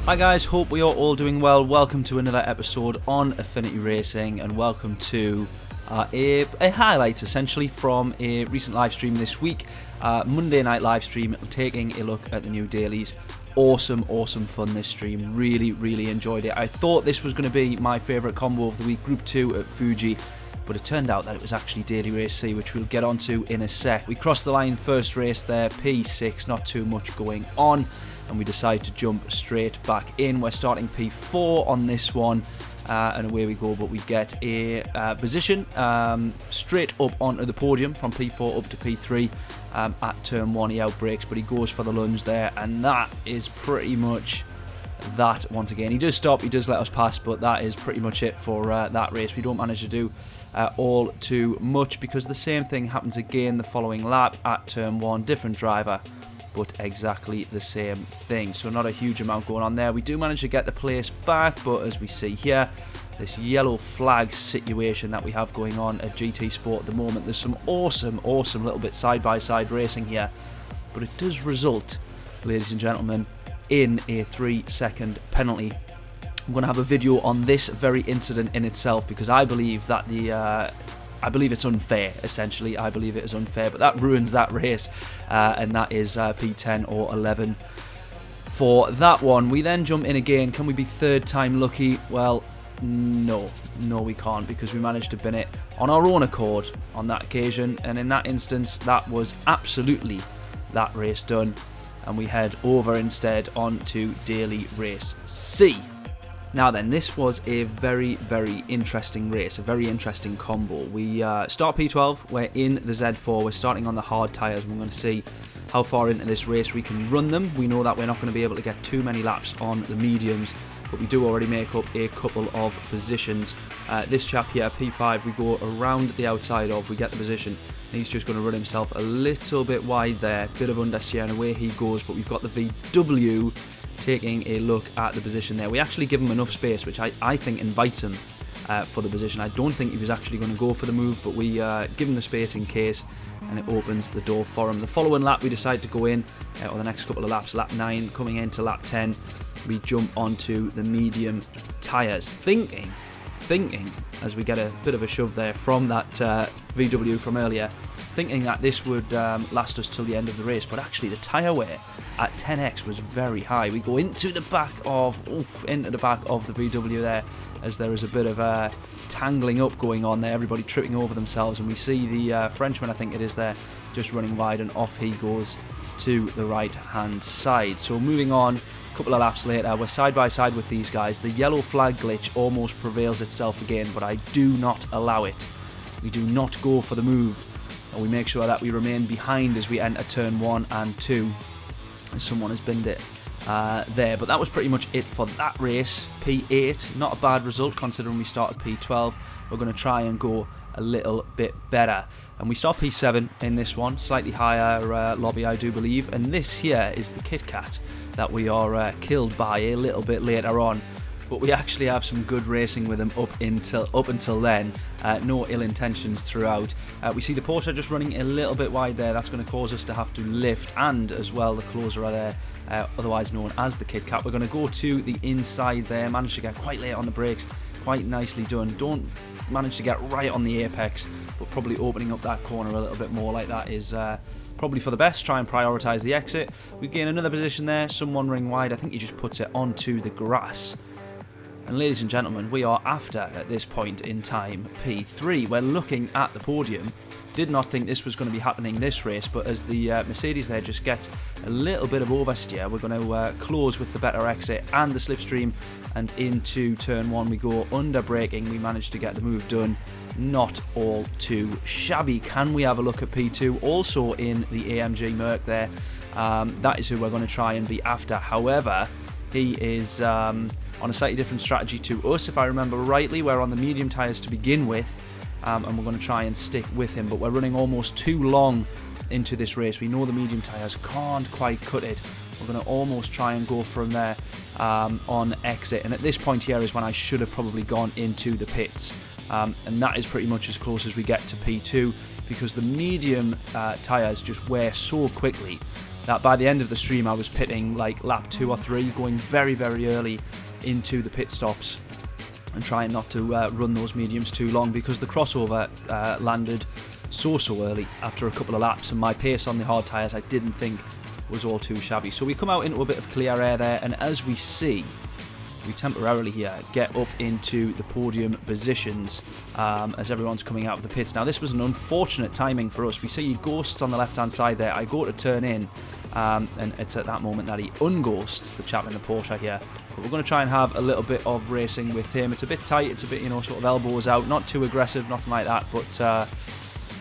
Hi guys, hope we are all doing well. Welcome to another episode on Affinity Racing, and welcome to a highlight essentially from a recent live stream this week. Monday night live stream, taking a look at the new dailies. Awesome fun this stream. Really enjoyed it. I thought this was going to be my favourite combo of the week, Group 2 at Fuji, but it turned out that it was actually Daily Race C, which we'll get onto in a sec. We crossed the line first race there, P6, not too much going on, and we decide to jump straight back in. We're starting P4 on this one, and away we go, but we get a position straight up onto the podium from P4 up to P3 at turn 1. He outbrakes, but he goes for the lunge there, and that is pretty much that. Once again, he does stop, he does let us pass, but that is pretty much it for that race. We don't manage to do all too much, because the same thing happens again the following lap at turn 1, different driver, but exactly the same thing. So not a huge amount going on there. We do manage to get the place back, but as we see here, this yellow flag situation that we have going on at GT Sport at the moment, there's some awesome little bit side-by-side racing here, but it does result, ladies and gentlemen, in a 3-second penalty. I'm going to have a video on this very incident in itself, because I believe that I believe it's unfair, essentially. I believe it is unfair, but that ruins that race, and that is P10 or 11 for that one. We then jump in again. Can we be third time lucky? Well, no we can't, because we managed to bin it on our own accord on that occasion, and in that instance that was absolutely that race done, and we head over instead onto Daily Race C. Now then, this was a very interesting race, a very interesting combo. We start P12, we're in the Z4, we're starting on the hard tyres, and we're going to see how far into this race we can run them. We know that we're not going to be able to get too many laps on the mediums, but we do already make up a couple of positions. This chap here, P5, we go around the outside of, we get the position, and he's just going to run himself a little bit wide there, bit of understeer, and away he goes, but we've got the VW taking a look at the position there. We actually give him enough space, which I think invites him for the position. I don't think he was actually going to go for the move, but we give him the space in case, and it opens the door for him. The following lap we decide to go in, or the next couple of laps, lap 9 coming into lap 10, we jump onto the medium tyres, thinking as we get a bit of a shove there from that VW from earlier, thinking that this would last us till the end of the race, but actually the tyre wear at 10x was very high. We go into the back of the VW there, as there is a bit of tangling up going on there, everybody tripping over themselves, and we see the Frenchman, I think it is there, just running wide, and off he goes to the right hand side. So moving on, a couple of laps later, we're side by side with these guys. The yellow flag glitch almost prevails itself again, but I do not allow it. We do not go for the move, and we make sure that we remain behind as we enter turn 1 and 2. Someone has binned it there, but that was pretty much it for that race. P8, not a bad result considering we started P12. We're going to try and go a little bit better, and we start P7 in this one, slightly higher lobby I do believe, and this here is the Kit Kat that we are killed by a little bit later on. But we actually have some good racing with him up until then. No ill intentions throughout. We see the Porsche just running a little bit wide there. That's going to cause us to have to lift, and as well the closer are there, otherwise known as the Kit Kat. We're going to go to the inside there. Managed to get quite late on the brakes. Quite nicely done. Don't manage to get right on the apex, but probably opening up that corner a little bit more like that is probably for the best. Try and prioritise the exit. We gain another position there. Someone ring wide. I think he just puts it onto the grass. And ladies and gentlemen, we are after, at this point in time, P3. We're looking at the podium. Did not think this was going to be happening this race, but as the Mercedes there just gets a little bit of oversteer, we're going to close with the better exit and the slipstream, and into turn 1 we go under braking. We managed to get the move done. Not all too shabby. Can we have a look at P2? Also in the AMG Merc there. That is who we're going to try and be after. However, he is on a slightly different strategy to us. If I remember rightly, we're on the medium tyres to begin with, and we're going to try and stick with him, but we're running almost too long into this race. We know the medium tyres can't quite cut it. We're going to almost try and go from there on exit, and at this point here is when I should have probably gone into the pits, and that is pretty much as close as we get to P2, because the medium tyres just wear so quickly that by the end of the stream I was pitting like lap 2 or 3, going very, very early into the pit stops and trying not to run those mediums too long, because the crossover landed so early after a couple of laps, and my pace on the hard tyres I didn't think was all too shabby. So we come out into a bit of clear air there, and as we see, we temporarily here get up into the podium positions as everyone's coming out of the pits. Now this was an unfortunate timing for us. We see ghosts on the left hand side there. I go to turn in and it's at that moment that he unghosts the chap in the Porsche here. But we're going to try and have a little bit of racing with him. It's a bit tight, it's a bit, you know, sort of elbows out, not too aggressive, nothing like that, but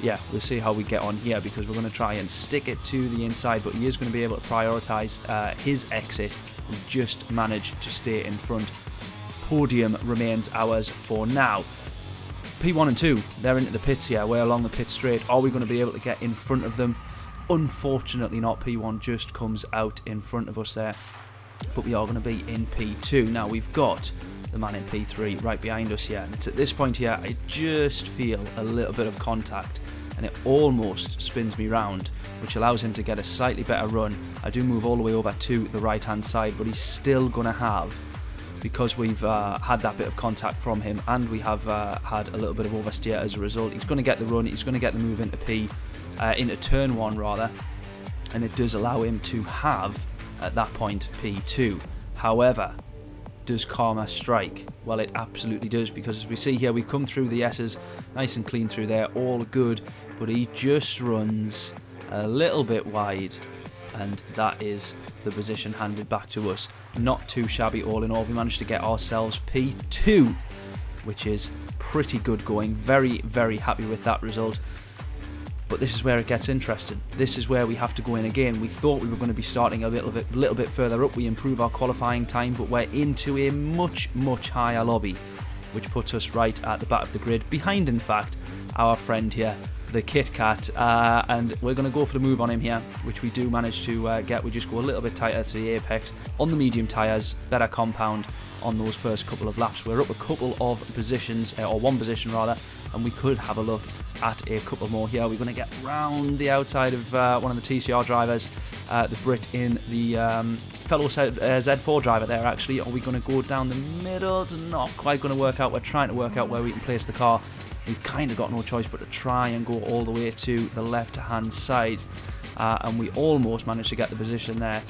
yeah, we'll see how we get on here, because we're going to try and stick it to the inside, but he is going to be able to prioritise his exit and just manage to stay in front. Podium remains ours for now. P1 and 2, they're into the pits here. We're along the pit straight. Are we going to be able to get in front of them? Unfortunately not. P1 just comes out in front of us there, but we are going to be in P2. Now we've got the man in P3 right behind us here, and it's at this point here I just feel a little bit of contact and it almost spins me round, which allows him to get a slightly better run. I do move all the way over to the right hand side, but he's still going to have, because we've had that bit of contact from him and we have had a little bit of oversteer as a result, he's going to get the run, he's going to get the move into turn 1 rather, and it does allow him to have at that point P2. However, does karma strike? Well, it absolutely does, because as we see here, we come through the S's nice and clean through there, all good, but he just runs a little bit wide, and that is the position handed back to us. Not too shabby all in all. We managed to get ourselves P2, which is pretty good going. Very, very happy with that result. But this is where it gets interesting. This is where we have to go in again. We thought we were going to be starting a little bit further up. We improve our qualifying time, but we're into a much, much higher lobby, which puts us right at the back of the grid. Behind, in fact, our friend here, the Kit Kat, and we're going to go for the move on him here, which we do manage to get. We just go a little bit tighter to the apex on the medium tyres, better compound on those first couple of laps. We're up a couple of positions, or one position rather, and we could have a look at a couple more here. We're going to get round the outside of one of the TCR drivers, the Brit in the fellow Z4 driver there actually. Are we going to go down the middle? It's not quite going to work out. We're trying to work out where we can place the car. We've kind of got no choice but to try and go all the way to the left hand side, and we almost managed to get the position there.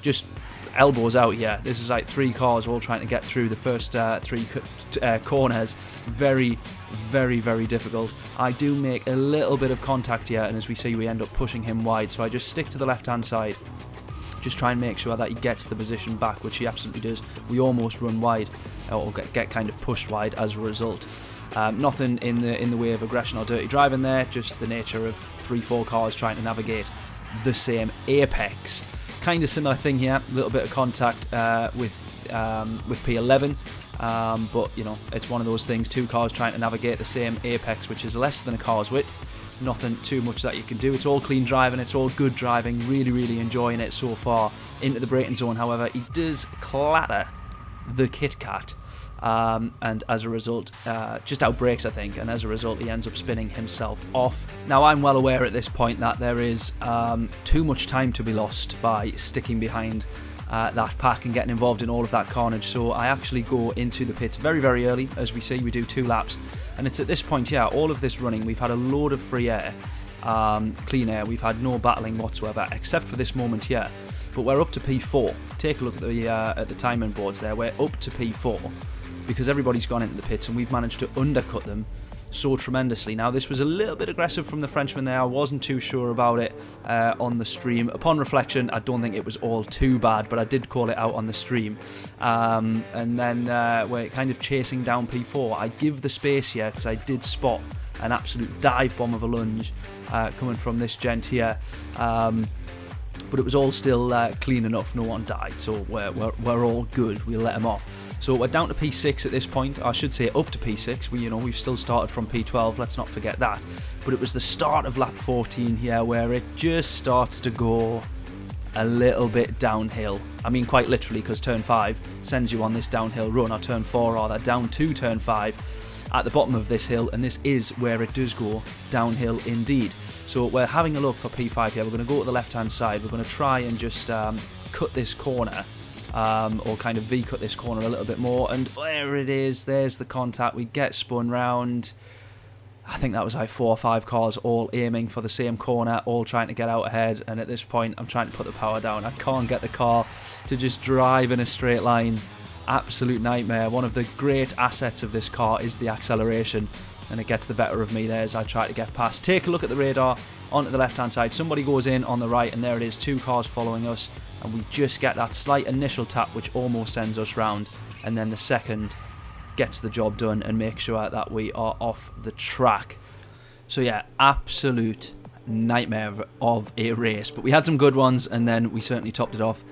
Just elbows out here. This is like 3 cars all trying to get through the first 3 corners. Very, very, very difficult. I do make a little bit of contact here, and as we see, we end up pushing him wide, so I just stick to the left hand side, just try and make sure that he gets the position back, which he absolutely does. We almost run wide, or get kind of pushed wide as a result. Nothing in the way of aggression or dirty driving there, just the nature of 3-4 cars trying to navigate the same apex. Kind of similar thing here, a little bit of contact with P11, but you know, it's one of those things, 2 cars trying to navigate the same apex, which is less than a car's width. Nothing too much that you can do. It's all clean driving, it's all good driving, really, really enjoying it so far. Into the braking zone, however, he does clatter the Kit Kat. And as a result, just outbrakes, I think, and as a result he ends up spinning himself off. Now I'm well aware at this point that there is too much time to be lost by sticking behind that pack and getting involved in all of that carnage, so I actually go into the pits very, very early. As we see, we do 2 laps, and it's at this point, yeah, all of this running, we've had a load of free air, clean air, we've had no battling whatsoever except for this moment here, but we're up to P4. Take a look at the timing boards there. We're up to P4 because everybody's gone into the pits and we've managed to undercut them so tremendously. Now this was a little bit aggressive from the Frenchman there. I wasn't too sure about it on the stream. Upon reflection, I don't think it was all too bad, but I did call it out on the stream. And then we're kind of chasing down P4. I give the space here because I did spot an absolute dive bomb of a lunge coming from this gent here. But it was all still clean enough. No one died, so we're all good. We'll let him off. So we're down to P6 at this point. I should say up to P6. We've still started from P12. Let's not forget that. But it was the start of lap 14 here where it just starts to go a little bit downhill. I mean, quite literally, because turn 5 sends you on this downhill run, or turn 4 rather, down to turn 5. at the bottom of this hill, and this is where it does go downhill indeed. So we're having a look for P5 here. We're going to go to the left hand side. We're going to try and just cut this corner, or kind of V-cut this corner a little bit more, and there it is, there's the contact. We get spun round. I think that was like 4 or 5 cars all aiming for the same corner, all trying to get out ahead, and at this point I'm trying to put the power down. I can't get the car to just drive in a straight line. Absolute nightmare. One of the great assets of this car is the acceleration, and it gets the better of me there as I try to get past. Take a look at the radar onto the left hand side. Somebody goes in on the right, and there it is, 2 cars following us, and we just get that slight initial tap which almost sends us round, and then the second gets the job done and makes sure that we are off the track. So yeah, absolute nightmare of a race, but we had some good ones, and then we certainly topped it off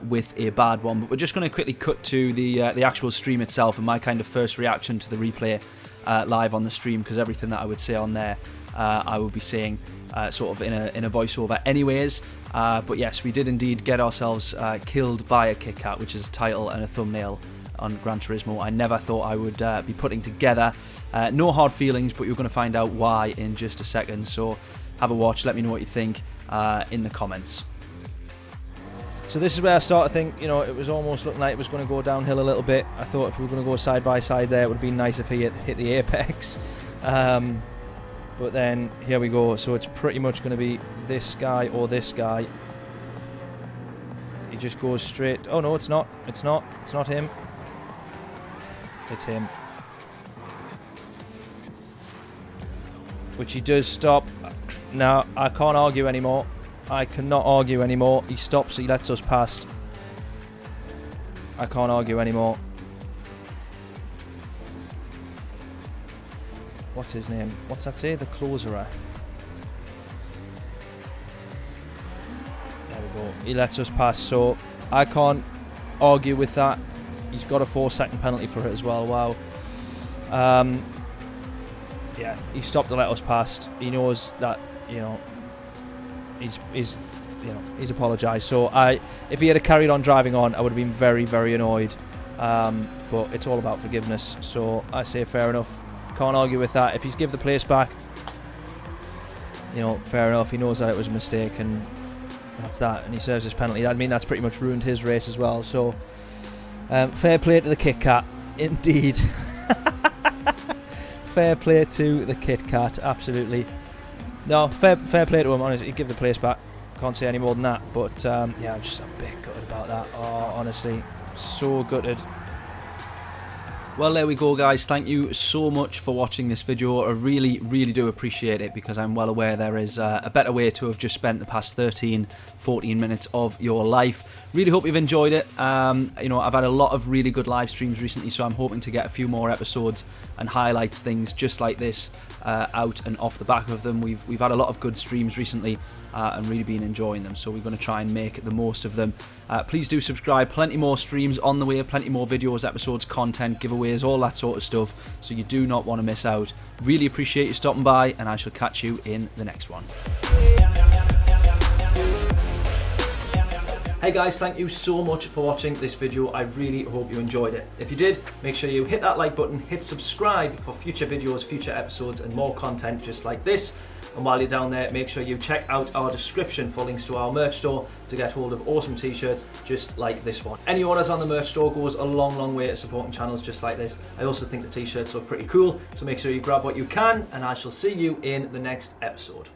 with a bad one. But we're just going to quickly cut to the actual stream itself and my kind of first reaction to the replay live on the stream, because everything that I would say on there I will be saying sort of in a voiceover anyways. But yes, we did indeed get ourselves killed by a Kit Kat, which is a title and a thumbnail on Gran Turismo I never thought I would be putting together. No hard feelings, but you're going to find out why in just a second. So have a watch, let me know what you think in the comments. So this is where I start to think, you know, it was almost looking like it was going to go downhill a little bit. I thought if we were going to go side by side there, it would have been nice if he hit the apex. But then here we go. So it's pretty much going to be this guy or this guy. He just goes straight. Oh no, it's not. It's not. It's not him. It's him. Which he does stop. Now I can't argue anymore. I cannot argue anymore. He stops. He lets us past. I can't argue anymore. What's his name? What's that say? The closer. There we go. He lets us pass, so I can't argue with that. He's got a 4-second penalty for it as well. Wow. Yeah, he stopped to let us past. He knows that, you know, he's apologised. So if he had carried on driving on, I would have been very, very annoyed. But it's all about forgiveness. So I say fair enough. Can't argue with that. If he's give the place back, you know, fair enough. He knows that it was a mistake, and that's that. And he serves his penalty. I mean, that's pretty much ruined his race as well. So fair play to the Kit Kat, indeed. Fair play to the Kit Kat, absolutely. No, fair play to him. Honestly, he'd give the place back. Can't say any more than that. But yeah, I'm just a bit gutted about that. Oh, honestly, so gutted. Well, there we go, guys. Thank you so much for watching this video. I really, really do appreciate it, because I'm well aware there is a better way to have just spent the past 13, 14 minutes of your life. Really hope you've enjoyed it. You know, I've had a lot of really good live streams recently, so I'm hoping to get a few more episodes and highlights, things just like this out and off the back of them. We've had a lot of good streams recently and really been enjoying them, so we're going to try and make the most of them. Please do subscribe. Plenty more streams on the way, plenty more videos, episodes, content, giveaways, all that sort of stuff, so you do not want to miss out. Really appreciate you stopping by, and I shall catch you in the next one. Hey guys, thank you so much for watching this video. I really hope you enjoyed it. If you did, make sure you hit that like button, hit subscribe for future videos, future episodes, and more content just like this. And while you're down there, make sure you check out our description for links to our merch store to get hold of awesome t-shirts just like this one. Any orders on the merch store goes a long, long way to supporting channels just like this. I also think the t-shirts look pretty cool, so make sure you grab what you can, and I shall see you in the next episode.